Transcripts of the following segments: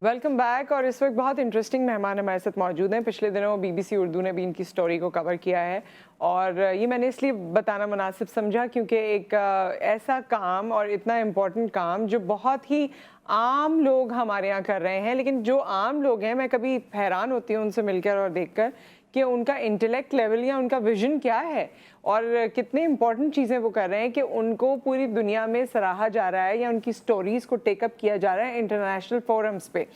Welcome back. और इस वक्त बहुत इंटरेस्टिंग मेहमान हमारे साथ मौजूद हैं। पिछले दिनों बीबीसी उर्दू ने भी इनकी स्टोरी को कवर किया है और ये मैंने इसलिए बताना मुनासिब समझा क्योंकि एक ऐसा काम और इतना इम्पोर्टेंट काम जो बहुत ही आम लोग हमारे यहाँ कर रहे हैं, लेकिन जो आम लोग हैं मैं कभी हैरान होती हूँ उनसे मिलकर और देखकर कि उनका इंटेलेक्ट लेवल या उनका विजन क्या है और कितनी इंपॉर्टेंट चीज़ें वो कर रहे हैं कि उनको पूरी दुनिया में सराहा जा रहा है या उनकी स्टोरीज़ को टेकअप किया जा रहा है इंटरनेशनल फोरम्स पे।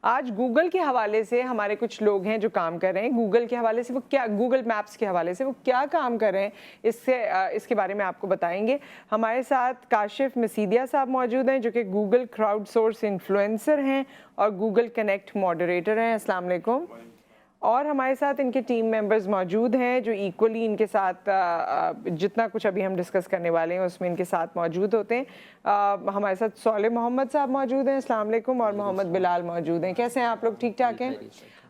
आज गूगल के हवाले से हमारे कुछ लोग हैं जो काम कर रहे हैं। गूगल के हवाले से वो क्या, गूगल मैप्स के हवाले से वो क्या काम कर रहे हैं, इसके बारे में आपको बताएंगे। हमारे साथ काशिफ मसीदिया साहब मौजूद हैं जो कि गूगल क्राउड सोर्स इन्फ्लुएंसर हैं और गूगल कनेक्ट मॉडरेटर हैं। अस्सलाम वालेकुम। और हमारे साथ इनके टीम मेंबर्स मौजूद हैं जो इक्वली इनके साथ जितना कुछ अभी हम डिस्कस करने वाले हैं उसमें इनके साथ मौजूद होते हैं। हमारे साथ सोले मोहम्मद साहब मौजूद हैं, अस्सलाम वालेकुम, और मोहम्मद बिलाल मौजूद हैं। कैसे हैं आप लोग? ठीक ठाक हैं?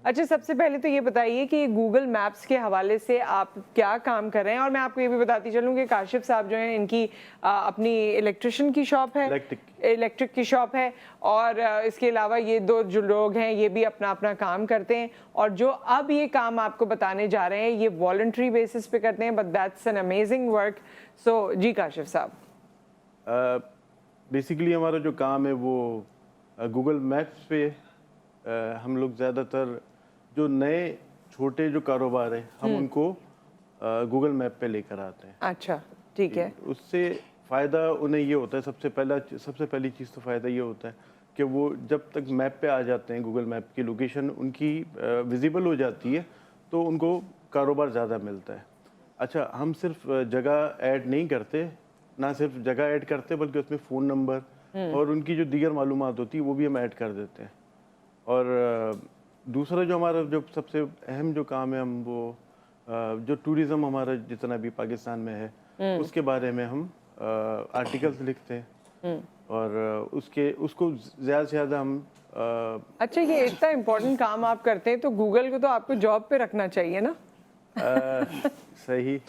अच्छा, सबसे पहले तो ये बताइए कि गूगल मैप्स के हवाले से आप क्या काम कर रहे हैं। और मैं आपको ये भी बताती चलूँ कि काशिफ साहब जो हैं इनकी अपनी इलेक्ट्रिशियन की शॉप है, इलेक्ट्रिक की शॉप है, और इसके अलावा ये दो जो लोग हैं ये भी अपना अपना काम करते हैं। और जो अब ये काम आपको बताने जा रहे हैं ये वॉलंटरी बेसिस पे करते हैं, but that's an amazing work. So जी काशिफ साहब। बेसिकली हमारा जो काम है वो गूगल मैप्स पे हम लोग ज़्यादातर जो नए छोटे जो कारोबार है हम उनको गूगल मैप पे लेकर आते हैं। अच्छा, ठीक है। उससे फ़ायदा उन्हें ये होता है, सबसे पहली चीज़ तो फ़ायदा ये होता है कि वो जब तक मैप पे आ जाते हैं, गूगल मैप की लोकेशन उनकी विजिबल हो जाती है तो उनको कारोबार ज़्यादा मिलता है। अच्छा, हम सिर्फ जगह ऐड नहीं करते, ना सिर्फ जगह ऐड करते बल्कि उसमें फ़ोन नंबर और उनकी जो दीगर मालूमात होती है वो भी हम ऐड कर देते हैं। और दूसरा जो हमारा जो सबसे अहम जो काम है, हम वो जो टूरिज़्म हमारा जितना भी पाकिस्तान में है उसके बारे में हम आर्टिकल्स लिखते हैं और उसको ज़्यादा से ज़्यादा हम अच्छा, ये इतना इम्पोर्टेंट काम आप करते हैं तो गूगल को तो आपको जॉब पे रखना चाहिए ना? सही,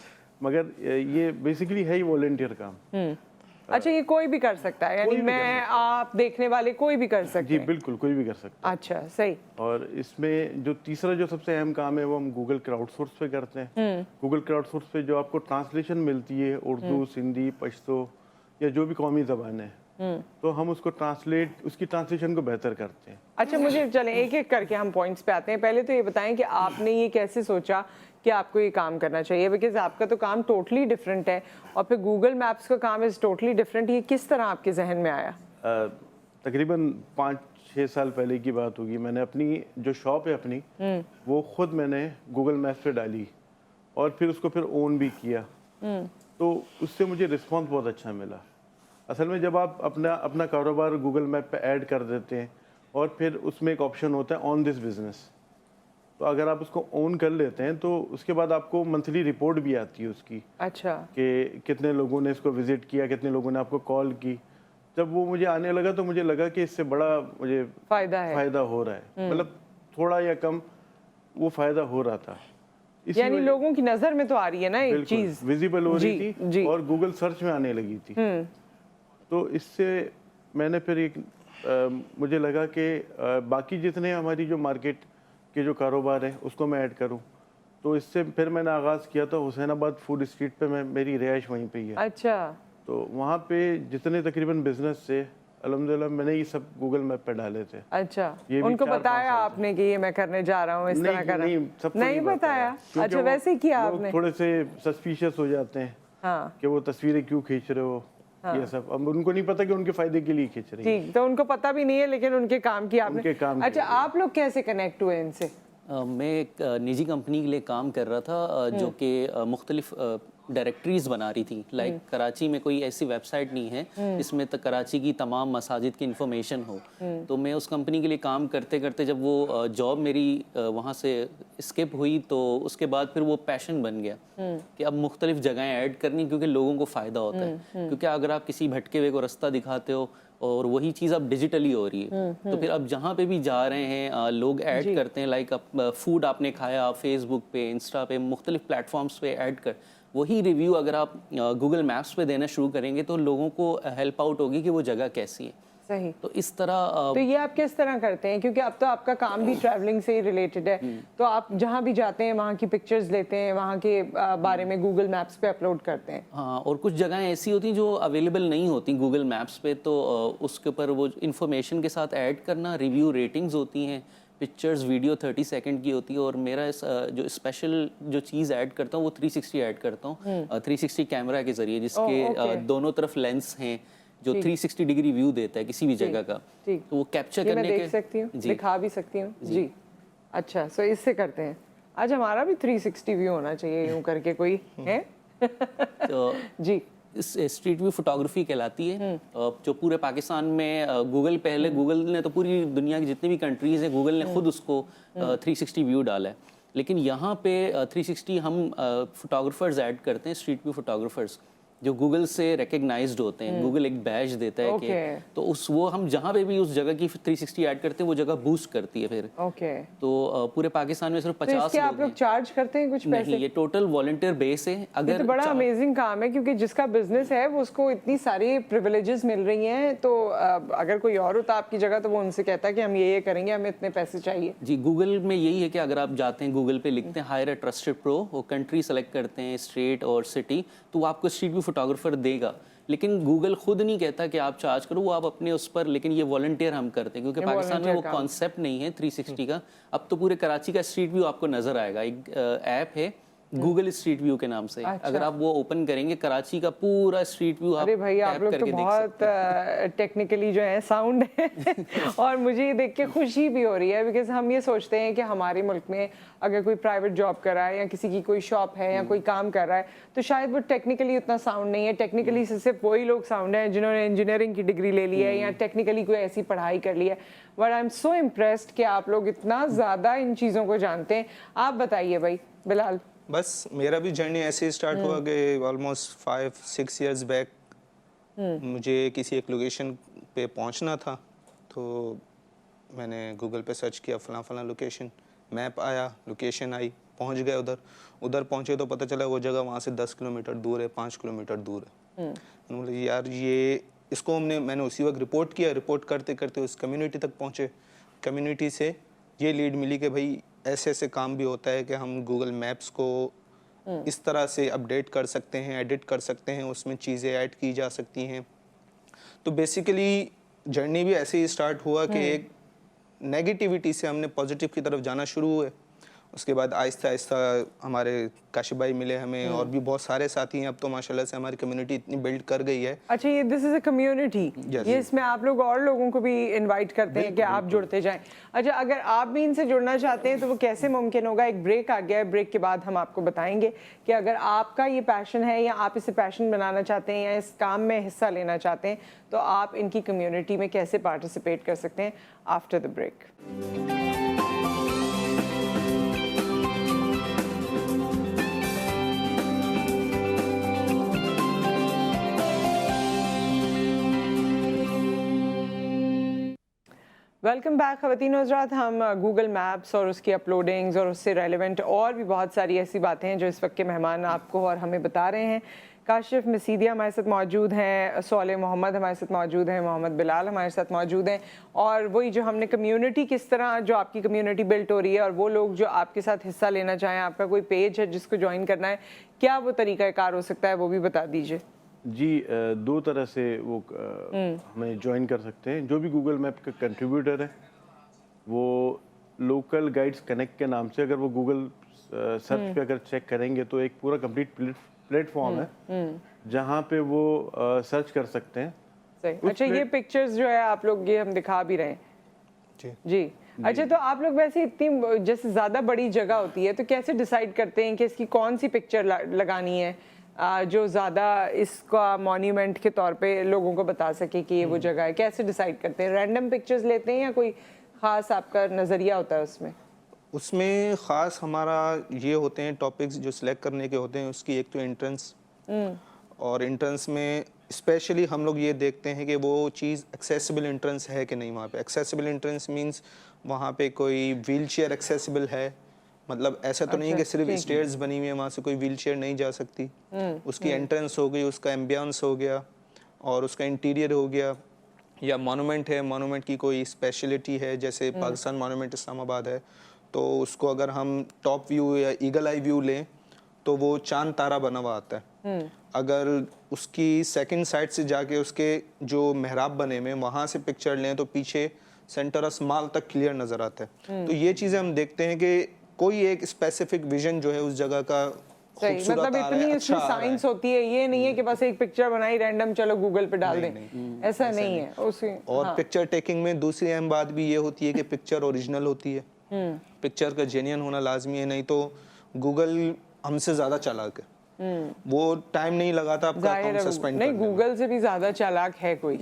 मगर ये बेसिकली है ही वॉलंटियर काम। अच्छा, ये कोई भी कर सकता है, यानी मैं आप देखने वाले कोई भी कर सकते हैं? जी बिल्कुल, कोई भी कर सकता है। अच्छा, सही। और इसमें जो तीसरा जो सबसे अहम काम है वो हम गूगल क्राउड सोर्स पे करते हैं। गूगल क्राउड सोर्स पे जो आपको ट्रांसलेशन मिलती है उर्दू, सिंधी, पश्तो या जो भी कौमी ज़बान है तो हम उसकी ट्रांसलेशन को बेहतर करते हैं। अच्छा, मुझे चलें एक एक करके हम पॉइंट्स पे आते हैं। पहले तो ये बताएं कि आपने ये कैसे सोचा कि आपको ये काम करना चाहिए, बिकॉज आपका तो काम टोटली डिफरेंट है और फिर गूगल मैप्स का काम इज़ टोटली डिफरेंट। ये किस तरह आपके जहन में आया? तकरीबन 5-6 साल पहले की बात होगी। मैंने अपनी जो शॉप है अपनी वो खुद मैंने गूगल मैप्स पे डाली और फिर उसको ओन भी किया, तो उससे मुझे रिस्पॉन्स बहुत अच्छा मिला। असल में जब आप अपना कारोबार गूगल मैप पे ऐड कर देते हैं और फिर उसमें एक ऑप्शन होता है ऑन दिस बिजनेस, तो अगर आप उसको ओन कर लेते हैं तो उसके बाद आपको मंथली रिपोर्ट भी आती है उसकी। अच्छा, कि कितने लोगों ने इसको विजिट किया, कितने लोगों ने आपको कॉल की। जब वो मुझे आने लगा तो मुझे लगा कि इससे बड़ा मुझे फ़ायदा हो रहा है, मतलब थोड़ा या कम वो फ़ायदा हो रहा था। यानी लोगों की नज़र में तो आ रही है ना एक चीज़, विजिबल हो रही थी और गूगल सर्च में आने लगी थी। तो इससे मैंने फिर मुझे लगा कि बाकी जितने हमारी जो मार्केट के जो कारोबार है उसको मैं ऐड करूं, तो इससे फिर मैंने आगाज़ किया था हुसैनाबाद फूड स्ट्रीट पे। मेरी रिहाइश वहीं पे ही है। अच्छा, तो वहाँ पे जितने तकरीबन बिजनेस से अल्हम्दुलिल्लाह मैंने ये सब गूगल मैप पे डाले थे। अच्छा, उनको बताया आपने कि ये मैं करने जा रहा हूँ, इस तरह करना? नहीं बताया। अच्छा, वैसे ही किया आपने? थोड़े से सस्पिशियस हो जाते हैं कि वो तस्वीरें क्यों खींच रहे हो, ये सब। अब उनको नहीं पता कि उनके फायदे के लिए खींच रही है। ठीक, तो उनको पता भी नहीं है लेकिन उनके काम की आपने। अच्छा, आप लोग कैसे कनेक्ट हुए इनसे? मैं एक निजी कंपनी के लिए काम कर रहा था जो कि मुख्तलिफ डायरेक्टरीज बना रही थी। लाइक कराची में कोई ऐसी वेबसाइट नहीं है जिसमें तक कराची की तमाम मसाजिद की इंफॉर्मेशन हो। तो मैं उस कंपनी के लिए काम करते करते जब वो जॉब मेरी वहाँ से स्किप हुई तो उसके बाद फिर वो पैशन बन गया कि अब मुख्तलिफ जगहें ऐड करनी, क्योंकि लोगों को फ़ायदा होता है। क्योंकि अगर आप किसी भटके हुए को रास्ता दिखाते हो और वही चीज़ अब डिजिटली हो रही है तो फिर अब जहाँ पे भी जा रहे हैं लोग ऐड करते हैं। लाइक फूड आपने खाया, फेसबुक पे, इंस्टा पे, मुख्तलिफ प्लेटफॉर्म्स पे ऐड कर वही रिव्यू अगर आप गूगल मैप्स पे देना शुरू करेंगे तो लोगों को हेल्प आउट होगी कि वो जगह कैसी है। सही। तो इस तरह तो ये आप किस तरह करते हैं, क्योंकि अब तो आपका काम भी ट्रैवलिंग से ही रिलेटेड है, तो आप जहाँ भी जाते हैं वहाँ की पिक्चर्स लेते हैं, वहाँ के बारे में गूगल मैप्स पे अपलोड करते हैं। हाँ, और कुछ जगहें ऐसी होती हैं जो अवेलेबल नहीं होती गूगल मैप्स पे, तो उसके ऊपर वो इंफॉर्मेशन के साथ ऐड करना, रिव्यू रेटिंग्स होती हैं, पिक्चर्स वीडियो 30 सेकंड की होती है, और मेरा जो स्पेशल जो चीज़ ऐड करता हूँ वो 360 ऐड करता हूँ, 360 कैमरा के ज़रिए, जिसके दोनों तरफ लेंस हैं जो 360 डिग्री व्यू देता है किसी भी जगह का, तो वो कैप्चर करने मैं देख सकती हूँ, दिखा भी सकती हूँ जी। अच्छा, सो इससे करते हैं। आज हमारा भी 360 व्यू होना चाहिए, यूं करके कोई है तो जी। स्ट्रीट व्यू फोटोग्राफी कहलाती है, जो पूरे पाकिस्तान में गूगल, पहले गूगल ने तो पूरी दुनिया की जितनी भी कंट्रीज हैं गूगल ने खुद उसको 360 व्यू डाला है, लेकिन यहाँ पे 360 हम फोटोग्राफर्स ऐड करते हैं, स्ट्रीट व्यू फोटोग्राफर्स जो गूगल से रिकग्नाइज्ड होते हैं। गूगल एक बैज देता है कि तो वो हम जहाँ पे भी उस जगह की 360 ऐड करते हैं वो जगह बूस्ट करती है फिर। तो पूरे पाकिस्तान में सिर्फ 50 तो आप लोग चार्ज करते हैं कुछ पैसे? नहीं, ये टोटल वॉलंटियर बेस है। अगर तो बड़ा अमेजिंग काम है, क्योंकि जिसका बिजनेस है वो उसको इतनी सारी प्रिविलेजेस मिल रही हैं, तो अगर कोई और होता आपकी जगह तो वो उनसे कहता है कि हम ये करेंगे, हमें इतने पैसे चाहिए। जी, गूगल में यही है कि अगर आप जाते हैं गूगल पे लिखते हैं हायर अ ट्रस्टेड प्रो, वो कंट्री सेलेक्ट करते हैं, स्टेट और सिटी, तो वो आपको स्ट्रीट व्यू फोटोग्राफर देगा, लेकिन गूगल खुद नहीं कहता कि आप चार्ज करो, वो आप अपने उस पर, लेकिन ये वॉलंटियर हम करते हैं क्योंकि पाकिस्तान में वो कॉन्सेप्ट नहीं है 360 का। अब तो पूरे कराची का स्ट्रीट व्यू आपको नजर आएगा, एक ऐप है गूगल स्ट्रीट व्यू के नाम से। अगर आप वो ओपन करेंगे कराची का पूरा स्ट्रीट व्यू अरे भाई आप लोग तो बहुत टेक्निकली जो है साउंड है और मुझे ये देख के खुशी भी हो रही है, बिकॉज हम ये सोचते हैं कि हमारे मुल्क में अगर कोई प्राइवेट जॉब कर रहा है या किसी की कोई शॉप है या कोई काम कर रहा है तो शायद वो टेक्निकली उतना साउंड नहीं है। टेक्निकली सिर्फ वही लोग साउंड है जिन्होंने इंजीनियरिंग की डिग्री ले ली है या टेक्निकली कोई ऐसी पढ़ाई कर ली है। But I am so impressed कि आप लोग इतना ज़्यादा इन चीज़ों को जानते हैं। आप बताइए भाई बिलाल। बस मेरा भी जर्नी ऐसे ही स्टार्ट हुआ कि ऑलमोस्ट 5-6 इयर्स बैक मुझे किसी एक लोकेशन पे पहुंचना था, तो मैंने गूगल पे सर्च किया फलां फलां लोकेशन, मैप आया, लोकेशन आई, पहुंच गए उधर पहुंचे तो पता चला वो जगह वहाँ से 10 किलोमीटर दूर है, 5 किलोमीटर दूर है। मैंने बोला यार ये इसको मैंने उसी वक्त रिपोर्ट किया। रिपोर्ट करते करते उस कम्युनिटी तक पहुँचे। कम्युनिटी से ये लीड मिली कि भाई ऐसे ऐसे काम भी होता है कि हम गूगल मैप्स को इस तरह से अपडेट कर सकते हैं, एडिट कर सकते हैं, उसमें चीज़ें ऐड की जा सकती हैं। तो बेसिकली जर्नी भी ऐसे ही स्टार्ट हुआ कि एक नेगेटिविटी से हमने पॉजिटिव की तरफ जाना शुरू हुए। उसके बाद आहिस्ता आहिस्ता हमारे काशिफ भाई मिले हमें, और भी बहुत सारे साथी हैं। अब तो माशाल्लाह से हमारी कम्युनिटी इतनी बिल्ड कर गई है। अच्छा, ये दिस इज अ कम्युनिटी, ये इसमें आप लोग और लोगों को भी इनवाइट करते हैं कि आप जुड़ते जाएं। अच्छा, अगर आप भी इनसे जुड़ना चाहते हैं तो वो कैसे मुमकिन होगा? एक ब्रेक आ गया है, ब्रेक के बाद हम आपको बताएंगे कि अगर आपका ये पैशन है या आप इसे पैशन बनाना चाहते हैं या इस काम में हिस्सा लेना चाहते हैं तो आप इनकी कम्युनिटी में कैसे पार्टिसिपेट कर सकते हैं after the break. Welcome back ख़वातीन और हज़रात। हम गूगल मैप्स और उसकी अपलोडिंग्स और उससे रेलेवेंट और भी बहुत सारी ऐसी बातें हैं जो इस वक्त के मेहमान आपको और हमें बता रहे हैं। काशिफ मसीदिया हमारे साथ मौजूद हैं, सोले मोहम्मद हमारे साथ मौजूद हैं, मोहम्मद बिलाल हमारे साथ मौजूद हैं, और वही जो हमने कम्युनिटी किस तरह जो आपकी कम्युनिटी बिल्ट हो रही है और वो लोग जो आपके साथ हिस्सा लेना चाहें, आपका कोई पेज है जिसको ज्वाइन करना है, क्या वो तरीक़ाकार हो सकता है वो भी बता दीजिए। जी, दो तरह से वो हमें ज्वाइन कर सकते हैं। जो भी गूगल मैप का कंट्रीब्यूटर है वो लोकल गाइड्स कनेक्ट के नाम से, अगर वो गूगल सर्च पे अगर चेक करेंगे तो एक पूरा कंप्लीट प्लेटफॉर्म है जहाँ पे वो सर्च कर सकते हैं। सही। अच्छा, ये पिक्चर्स जो है आप लोग ये हम दिखा भी रहे हैं जी। अच्छा, तो आप लोग वैसे इतनी जैसे ज़्यादा बड़ी जगह होती है तो कैसे डिसाइड करते हैं कि इसकी कौन सी पिक्चर लगानी है जो ज़्यादा इसका मॉन्यूमेंट के तौर पे लोगों को बता सके कि ये वो जगह है? कैसे डिसाइड करते हैं? रैंडम पिक्चर्स लेते हैं या कोई ख़ास आपका नज़रिया होता है उसमें? उसमें ख़ास हमारा ये होते हैं टॉपिक्स जो सिलेक्ट करने के होते हैं। उसकी एक तो एंट्रेंस, और एंट्रेंस में स्पेशली हम लोग ये देखते हैं कि वो चीज़ एक्सेसिबल एंट्रेंस है कि नहीं। वहाँ पे एक्सेसिबल एंट्रेंस मींस वहाँ पे कोई व्हील चेयर एक्सेसिबल है, मतलब ऐसा तो नहीं कि सिर्फ स्टेयर्स बनी हुई है वहाँ से कोई व्हील चेयर नहीं जा सकती। उसकी एंट्रेंस हो गई, उसका एम्बियंस हो गया और उसका इंटीरियर हो गया, या मॉन्यूमेंट है, मॉन्यूमेंट की कोई स्पेशलिटी है, जैसे पाकिस्तान मॉन्यूमेंट इस्लामाबाद है, तो उसको अगर हम टॉप व्यू या ईगल आई व्यू लें तो वो चांद तारा बना हुआ आता है। अगर उसकी सेकंड साइड से जाके उसके जो मेहराब बने में वहाँ से पिक्चर लें तो पीछे सेंटर असमाल तक क्लियर नज़र आता है। तो ये चीज़ें हम देखते हैं कि कोई एक स्पेसिफिक विजन जो है उस जगह का सही, खूबसूरत मतलब आ रहा है, इतनी अच्छा इसमें आ रहा है। साइंस होती है, ये नहीं है कि बस एक पिक्चर बनाई रैंडम चलो गूगल पे डाल दें, ऐसा नहीं है उसी। और पिक्चर टेकिंग में दूसरी अहम बात भी ये होती है कि पिक्चर ओरिजिनल होती है। पिक्चर का जेन्युइन होना लाजमी है, नहीं तो गूगल हमसे ज़्यादा चालाक है। वो टाइम नहीं लगाता आपका जाहिर अकाउंट है सस्पेंड नहीं, करने में। गूगल से भी ज्यादा चालाक है कोई,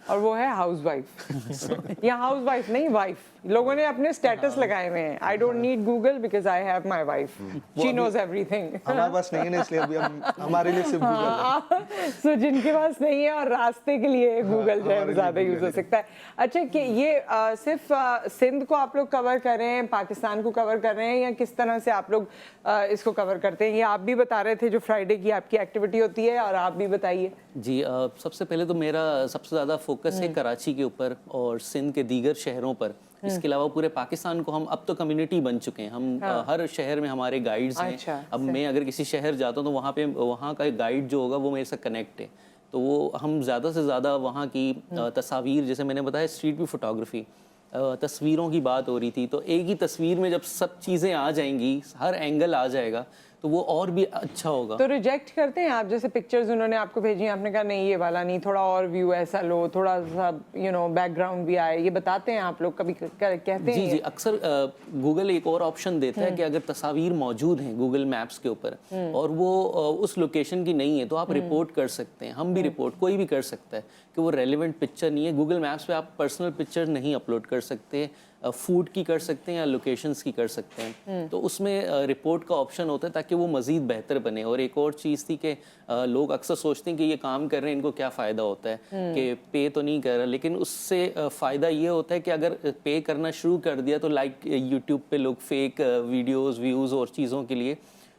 और वो है हाउसवाइफ। या हाउसवाइफ नहीं, वाइफ। लोगों ने अपने स्टेटस लगाए हुए हैं, I don't need Google because I have my wife, she knows everything. हमारे पास नहीं है ना, इसलिए अभी हम हमारे लिए सिर्फ गूगल है। सो जिनके पास नहीं है और रास्ते के लिए गूगल जो है वो ज्यादा यूज हो सकता है। अच्छा कि ये सिर्फ सिंध को आप लोग कवर कर रहे हैं, पाकिस्तान को कवर कर रहे हैं, या किस तरह से आप लोग इसको कवर करते हैं? ये आप भी बता रहे थे जो फ्राइडे की आपकी एक्टिविटी होती है, और आप भी बताइए। जी सबसे पहले तो मेरा सबसे ज़्यादा फोकस है कराची के ऊपर और सिंध के दीगर शहरों पर। इसके अलावा पूरे पाकिस्तान को हम अब तो कम्युनिटी बन चुके हैं, हम हर शहर में हमारे गाइड्स हैं। अच्छा, अब मैं अगर किसी शहर जाता हूँ तो वहाँ का गाइड जो होगा वो मेरे से कनेक्ट है, तो वो हम ज़्यादा से ज़्यादा वहाँ की तस्वीर, जैसे मैंने बताया स्ट्रीट व्यू फोटोग्राफी, तस्वीरों की बात हो रही थी, तो एक ही तस्वीर में जब सब चीज़ें आ जाएंगी, हर एंगल आ जाएगा, तो वो और भी अच्छा होगा। तो रिजेक्ट करते हैं आप? जैसे पिक्चर्स उन्होंने आपको भेजी, आपने कहा नहीं ये वाला नहीं, थोड़ा और व्यू ऐसा लो, थोड़ा सा बैकग्राउंड भी आए, ये बताते हैं आप लोग? कभी कहते हैं जी जी, अक्सर गूगल एक और ऑप्शन देता है कि अगर तस्वीर मौजूद हैं गूगल मैप्स के ऊपर और वो उस लोकेशन की नहीं है तो आप रिपोर्ट कर सकते हैं। हम भी रिपोर्ट, कोई भी कर सकता है कि वो रेलिवेंट पिक्चर नहीं है। गूगल मैप्स पे आप पर्सनल पिक्चर नहीं अपलोड कर सकते, फूड की कर सकते हैं या लोकेशंस की कर सकते हैं, तो उसमें रिपोर्ट का ऑप्शन होता है ताकि वो मज़ीद बेहतर बने। और एक और चीज़ थी कि लोग अक्सर सोचते हैं कि ये काम कर रहे हैं, इनको क्या फ़ायदा होता है कि पे तो नहीं कर रहा, लेकिन उससे फ़ायदा ये होता है कि अगर पे करना शुरू कर दिया तो लाइक यूट्यूब पे लोग फेक वीडियोज़, व्यूज़ और चीज़ों के लिए,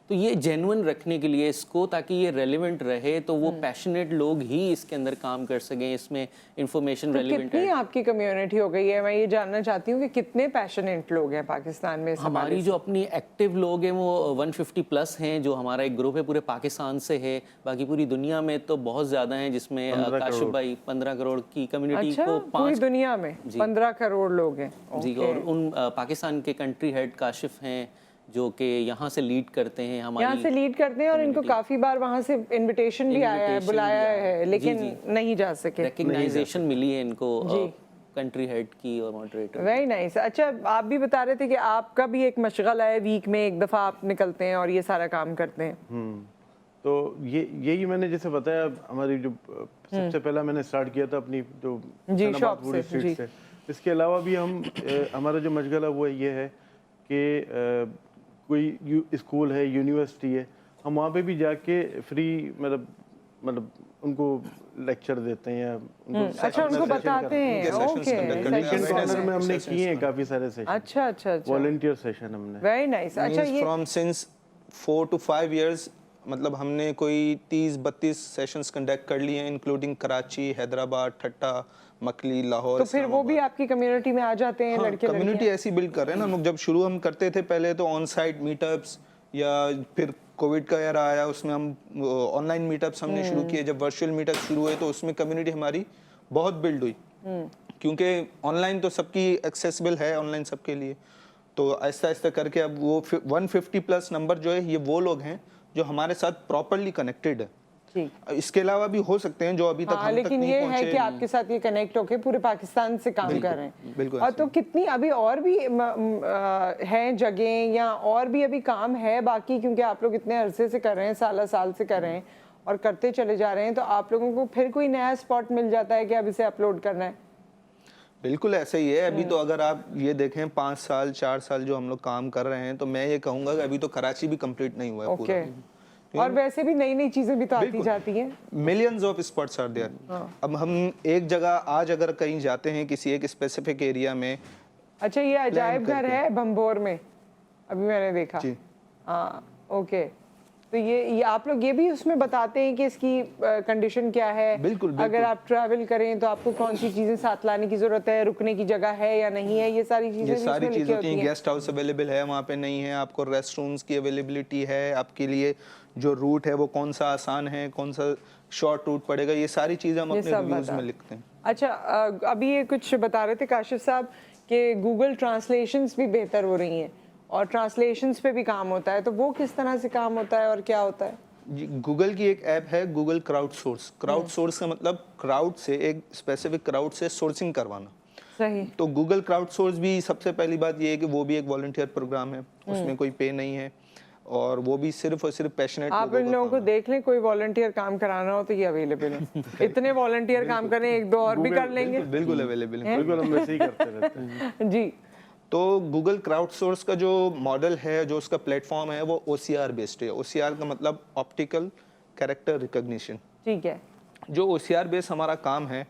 तो ये जेन्युइन रखने के लिए इसको, ताकि ये रेलिवेंट रहे, तो वो पैशनेट लोग ही इसके अंदर काम कर सकें, इसमें इंफॉर्मेशन तो रेलिवेंट कितनी है। आपकी कम्युनिटी हो गई है? मैं ये जानना चाहती हूँ कि कितने पैशनेट लोग हैं पाकिस्तान में इस हवाले हमारी से? जो अपनी एक्टिव लोग हैं वो 150 प्लस हैं, जो हमारा एक ग्रुप है पूरे पाकिस्तान से है। बाकी पूरी दुनिया में तो बहुत ज़्यादा हैं, जिसमें 15 काशिफ करोड़। भाई 15 करोड़ की कम्युनिटी अच्छा, को पूरी 5 दुनिया में 15 करोड़ लोग हैं। जी, ओके। और उन पाकिस्तान के कंट्री हेड काशिफ हैं जो कि यहाँ से लीड करते हैं यहाँ हमारी से लीड करते हैं, और इनको काफी बार वहाँ से इनविटेशन भी आया है, Invitation बुलाया भी आया है, है। लेकिन जी, नहीं जा सके। रिकग्नाइजेशन मिली है इनको कंट्री हेड की और मॉडरेटर। Very nice. अच्छा, आप भी बता रहे थे कि आपका भी एक मशगला है, वीक में एक दफ़ा आप निकलते हैं और ये सारा काम करते हैं। तो यही मैंने जैसे बताया, हमारी जो सबसे पहला मैंने स्टार्ट किया था अपनी जो जी, सनाबाद शॉप पूरी से, स्ट्रीट से। इसके अलावा भी हम हमारा जो मशगला वो ये है कि कोई स्कूल है, यूनिवर्सिटी है, हम वहाँ पे भी जाके फ्री मतलब उनको लेक्चर देते हैं या उनको अच्छा, उनको बताते हैं। उनके sessions ओके, conduct करते हैं। कनेक्शन Awareness कॉर्नर में हमने sessions किए हैं काफ़ी सारे सेशन, अच्छा अच्छा अच्छा, वॉलंटियर सेशन हमने। Very nice. अच्छा, ये फ्रॉम सिंस 4 to 5 years, मतलब हमने कोई 30-32 सेशंस कंडक्ट कर लिए हैं, इंक्लूडिंग कराची, हैदराबाद, ठट्टा, मकली, लाहौर। तो फिर वो भी आपकी कम्युनिटी में आ जाते हैं, लड़के कम्युनिटी लड़कियां? ऐसी बिल्ड कर रहे हैं ना हम लोग। जब शुरू हम करते थे पहले तो ऑन साइट मीटअप्स, या फिर कोविड का एरा आया उसमें हम ऑनलाइन मीटअप्स हमने शुरू किए। जब वर्चुअल मीटअप शुरू हुए तो उसमें कम्युनिटी हमारी बहुत बिल्ड हुई, क्योंकि ऑनलाइन तो सबकी एक्सेसिबल है, ऑनलाइन सबके लिए। तो आहिस्ता आहिस्ता करके अब वो 150 प्लस नंबर जो है, ये वो लोग हैं जो हमारे साथ प्रॉपरली कनेक्टेड है। ठीक। इसके अलावा भी हो सकते हैं जो अभी तक हाँ, हम तक लेकिन नहीं ये है पहुंचे। कि आपके साथ ये कनेक्ट होके पूरे पाकिस्तान से काम कर रहे हैं। बिल्कुल और तो कितनी अभी और भी हैं जगह, या और भी अभी काम है बाकी? क्योंकि आप लोग इतने अरसे से कर रहे हैं, साल से कर रहे हैं और करते चले जा रहे हैं, तो आप लोगों को फिर कोई नया स्पॉट मिल जाता है कि अब इसे अपलोड करना है? बिल्कुल ऐसा ही है। अभी तो अगर आप ये देखें 5 साल 4 साल जो हम लोग काम कर रहे हैं, तो मैं ये कहूँगा कि अभी तो कराची भी कंप्लीट नहीं हुआ है पूरा। ओके। और वैसे भी नई नई चीजें भी तो आती जाती हैं। Millions of spots are there. अब हम एक जगह आज अगर कहीं जाते हैं किसी एक स्पेसिफिक एरिया में। अच्छा, ये अजायब घर है भंबोर में, अभी मैंने देखा। जी। हाँ, ओके। तो ये आप लोग ये भी उसमें बताते हैं कि इसकी कंडीशन क्या है? बिल्कुल, बिल्कुल। अगर आप ट्रैवल करें तो आपको कौन सी चीजें साथ लाने की जरूरत है, रुकने की जगह है या नहीं है, ये सारी चीजें ये भी सारी उसमें लिखी चीज़ होती होती हैं। हैं। गेस्ट हाउस अवेलेबल है, वहाँ पे नहीं है, आपको रेस्ट रूम्स की अवेलेबिलिटी है, आपके लिए जो रूट है वो कौन सा आसान है, कौन सा शॉर्ट रूट पड़ेगा, ये सारी चीज़ें हम ये अपने सब रिव्यूज़ बता- में लिखते हैं। अच्छा, अभी ये कुछ बता रहे थे काशिफ साहब कि गूगल ट्रांसलेशंस भी बेहतर हो रही हैं और ट्रांसलेशंस पे भी काम होता है, तो वो किस तरह से काम होता है और क्या होता है? जी, गूगल की एक ऐप है Google crowd source. Crowd source का मतलब क्राउड से, एक स्पेसिफिक क्राउड से सोर्सिंग करवाना। सही। तो गूगल क्राउड सोर्स भी सबसे पहली बात ये है कि वो भी एक वॉलंटियर प्रोग्राम है, उसमें कोई पे नहीं है और वो भी सिर्फ और सिर्फ पैशनेट आप इन लोगों को देख लें, कोई वॉलंटियर काम कराना हो तो ये अवेलेबल है। इतने वॉलंटियर काम करें, एक दो और भी कर लेंगे। बिल्कुल अवेलेबल है। बिल्कुल हम वैसे ही करते रहते हैं। जी। तो गूगल क्राउड सोर्स का जो मॉडल है, जो उसका प्लेटफॉर्म है, वो OCR बेस्ड है। OCR का मतलब ऑप्टिकल कैरेक्टर रिकॉग्निशन। ठीक है। जो OCR बेस्ड हमारा काम है,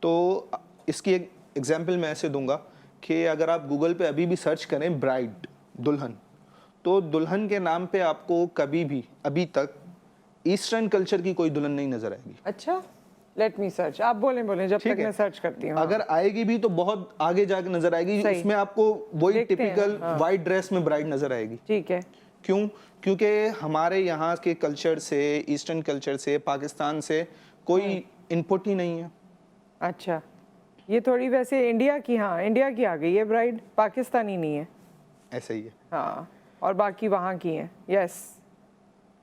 तो इसकी एक एग्जांपल मैं ऐसे दूंगा कि अगर आप गूगल पे अभी भी सर्च करें ब्राइड, दुल्हन, तो दुल्हन के नाम पे आपको कभी भी अभी तक ईस्टर्न कल्चर की कोई दुल्हन नहीं नजर आएगी। अच्छा, लेट मी सर्च। आप बोलें जब ठीक तक है। मैं सर्च करती हूँ। अगर आएगी भी तो बहुत आगे जाके नजर आएगी, सही। उसमें आपको वही देखते हैं, टिपिकल हाँ। वाइट ड्रेस में ब्राइड नजर आएगी। ठीक है। क्यों? क्योंकि हमारे यहाँ के कल्चर से, ईस्टर्न कल्चर से, पाकिस्तान से कोई इनपुट ही नहीं है। अच्छा, ये थोड़ी वैसे इंडिया की, हाँ इंडिया की आ गई है ब्राइड, पाकिस्तानी नहीं है। ऐसा ही है। हाँ, और बाकी वहाँ की हैं। यस।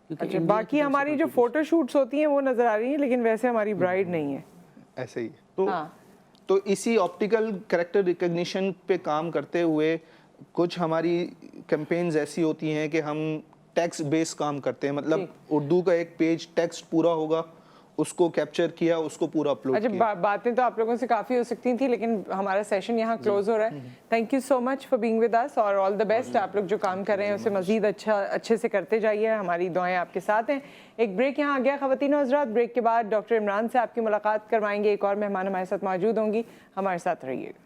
क्योंकि अच्छा, इंडिया बाकी की तरफ से हमारी जो फोटो शूट्स होती हैं वो नजर आ रही हैं, लेकिन वैसे हमारी ब्राइड नहीं है। ऐसे ही है। तो हाँ। तो इसी ऑप्टिकल कैरेक्टर रिकॉग्निशन पे काम करते हुए कुछ हमारी कैंपेन्स ऐसी होती हैं कि हम टेक्स्ट बेस्ड काम करते हैं। मतलब उर्दू का एक पेज टेक्स्ट पूरा होगा, उसको कैप्चर किया, उसको पूरा अपलोड अच्छा, किया। बातें तो आप लोगों से काफ़ी हो सकती थी, लेकिन हमारा सेशन यहाँ क्लोज हो रहा है। Thank you so much for being with us और ऑल द बेस्ट। आप लोग जो काम कर रहे हैं उसे मजीद अच्छे से करते जाइए। हमारी दुआएं आपके साथ हैं। एक ब्रेक यहाँ आ गया ख़वातीन और हज़रात। ब्रेक के बाद डॉक्टर इमरान से आपकी मुलाकात करवाएंगे। एक और मेहमान हमारे साथ मौजूद होंगी, हमारे साथ रहिएगा।